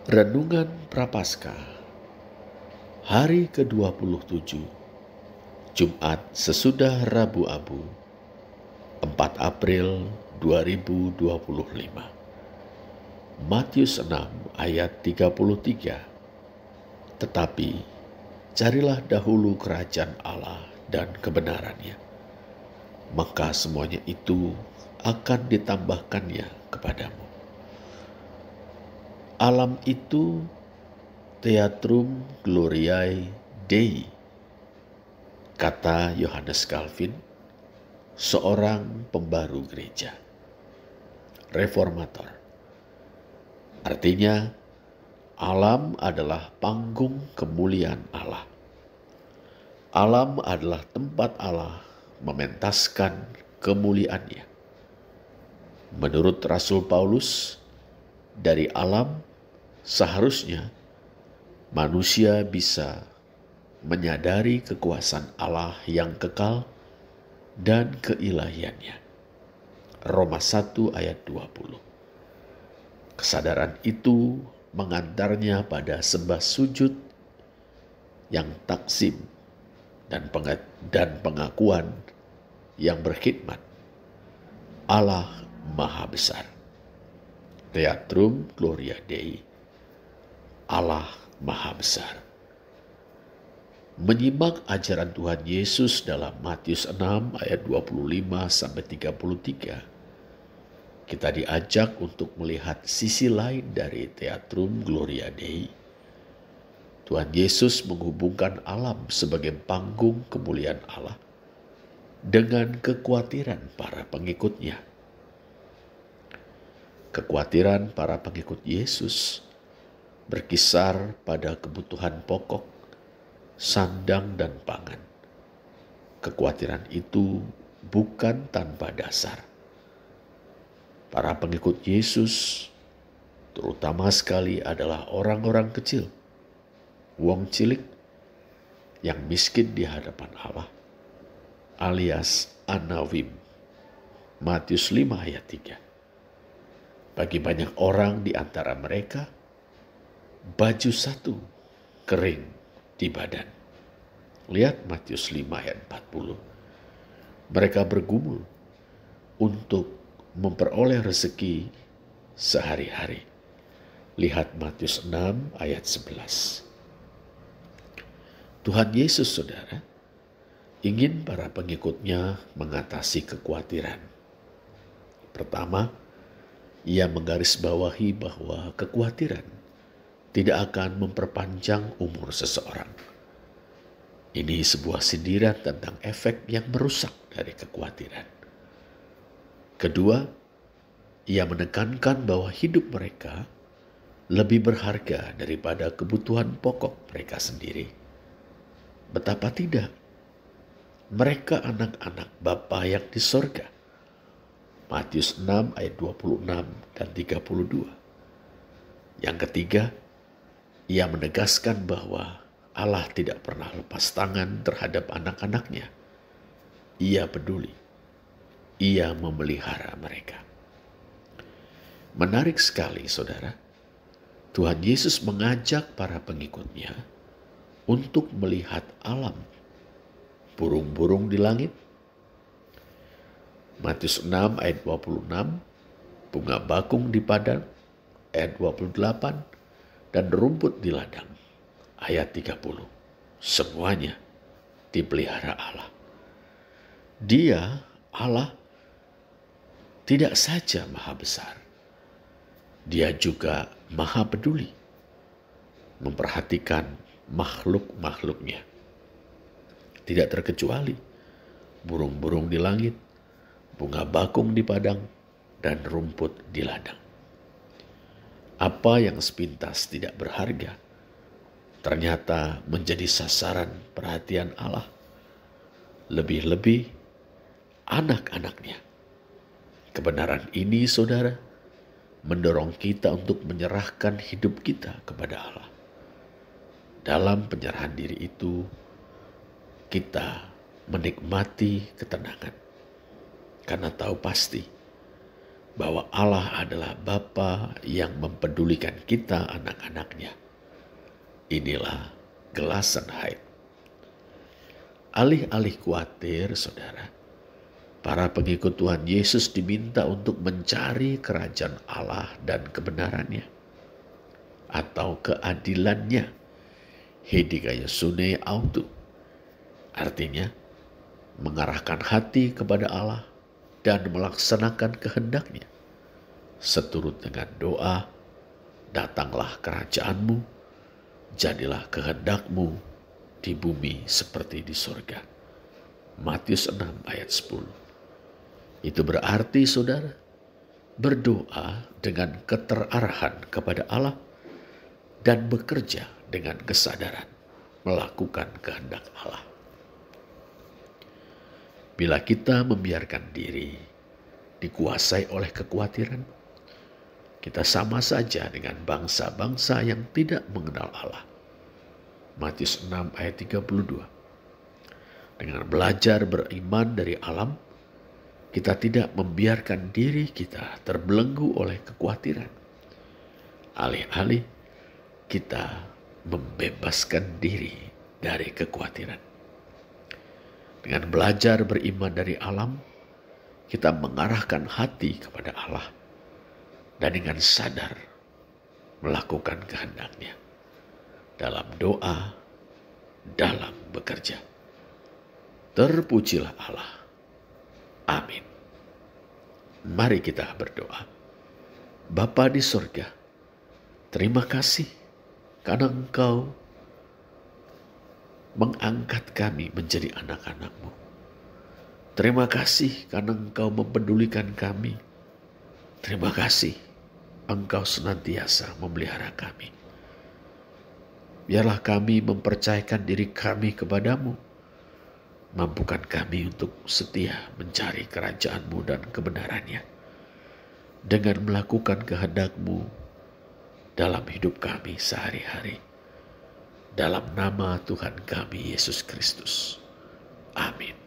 Renungan Prapaskah, hari ke-27, Jumat sesudah Rabu Abu, 4 April 2025. Matius 6 ayat 33. Tetapi carilah dahulu kerajaan Allah dan kebenarannya, maka semuanya itu akan ditambahkannya kepadamu. Alam itu Theatrum Gloriae Dei, kata Yohanes Calvin, seorang pembaru gereja reformator. Artinya, alam adalah panggung kemuliaan Allah. Alam adalah tempat Allah mementaskan kemuliaannya. Menurut Rasul Paulus, dari alam seharusnya manusia bisa menyadari kekuasaan Allah yang kekal dan keilahiannya. Roma 1 ayat 20. Kesadaran itu mengantarnya pada sembah sujud yang taksim dan pengakuan yang berkhidmat. Allah Maha Besar. Theatrum Gloria Dei, Allah Maha Besar. Menyimak ajaran Tuhan Yesus dalam Matius 6 ayat 25-33, kita diajak untuk melihat sisi lain dari Theatrum Gloria Dei. Tuhan Yesus menghubungkan alam sebagai panggung kemuliaan Allah dengan kekhawatiran para pengikutnya. Kekhawatiran para pengikut Yesus berkisar pada kebutuhan pokok, sandang dan pangan. Kekhawatiran itu bukan tanpa dasar. Para pengikut Yesus terutama sekali adalah orang-orang kecil, wong cilik yang miskin di hadapan Allah, alias Anawim. Matius 5 ayat 3. Bagi banyak orang di antara mereka, baju satu kering di badan. Lihat Matius 5 ayat 40. Mereka bergumul untuk memperoleh rezeki sehari-hari. Lihat Matius 6 ayat 11. Tuhan Yesus, saudara, ingin para pengikutnya mengatasi kekhawatiran. Pertama, ia menggarisbawahi bahwa kekhawatiran tidak akan memperpanjang umur seseorang. Ini sebuah sindiran tentang efek yang merusak dari kekhawatiran. Kedua, ia menekankan bahwa hidup mereka lebih berharga daripada kebutuhan pokok mereka sendiri. Betapa tidak? Mereka anak-anak Bapa yang di sorga. Matius 6 ayat 26 dan 32. Yang ketiga, ia menegaskan bahwa Allah tidak pernah lepas tangan terhadap anak-anaknya. Ia peduli. Ia memelihara mereka. Menarik sekali, saudara. Tuhan Yesus mengajak para pengikutnya untuk melihat alam, burung-burung di langit. Matius 6 ayat 26, bunga bakung di padang, ayat 28, dan rumput di ladang, ayat 30. Semuanya dipelihara Allah. Dia, Allah, tidak saja maha besar, dia juga maha peduli, memperhatikan makhluk-makhluknya. Tidak terkecuali burung-burung di langit, bunga bakung di padang, dan rumput di ladang. Apa yang sepintas tidak berharga, ternyata menjadi sasaran perhatian Allah. Lebih-lebih anak-anaknya. Kebenaran ini, saudara, mendorong kita untuk menyerahkan hidup kita kepada Allah. Dalam penyerahan diri itu, kita menikmati ketenangan. Karena tahu pasti bahwa Allah adalah Bapa yang mempedulikan kita anak-anaknya. Inilah gelasan haid. Alih-alih khawatir, saudara, para pengikut Tuhan Yesus diminta untuk mencari kerajaan Allah dan kebenarannya atau keadilannya. Hedikaya sune autu. Artinya, mengarahkan hati kepada Allah dan melaksanakan kehendaknya. Seturut dengan doa, datanglah kerajaanmu, jadilah kehendakmu di bumi seperti di surga. Matius 6 ayat 10. Itu berarti saudara, berdoa dengan keterarahan kepada Allah dan bekerja dengan kesadaran melakukan kehendak Allah. Bila kita membiarkan diri dikuasai oleh kekhawatiran, kita sama saja dengan bangsa-bangsa yang tidak mengenal Allah. Matius 6 ayat 32. Dengan belajar beriman dari alam, kita tidak membiarkan diri kita terbelenggu oleh kekhawatiran. Alih-alih kita membebaskan diri dari kekhawatiran. Dengan belajar beriman dari alam, kita mengarahkan hati kepada Allah dan dengan sadar melakukan kehendaknya dalam doa, dalam bekerja. Terpujilah Allah. Amin. Mari kita berdoa. Bapa di surga, terima kasih karena Engkau mengangkat kami menjadi anak-anak-Mu. Terima kasih karena Engkau mempedulikan kami. Terima kasih Engkau senantiasa memelihara kami. Biarlah kami mempercayakan diri kami kepadamu. Mampukan kami untuk setia mencari kerajaan-Mu dan kebenarannya. Dengan melakukan kehendak-Mu dalam hidup kami sehari-hari. Dalam nama Tuhan kami Yesus Kristus. Amin.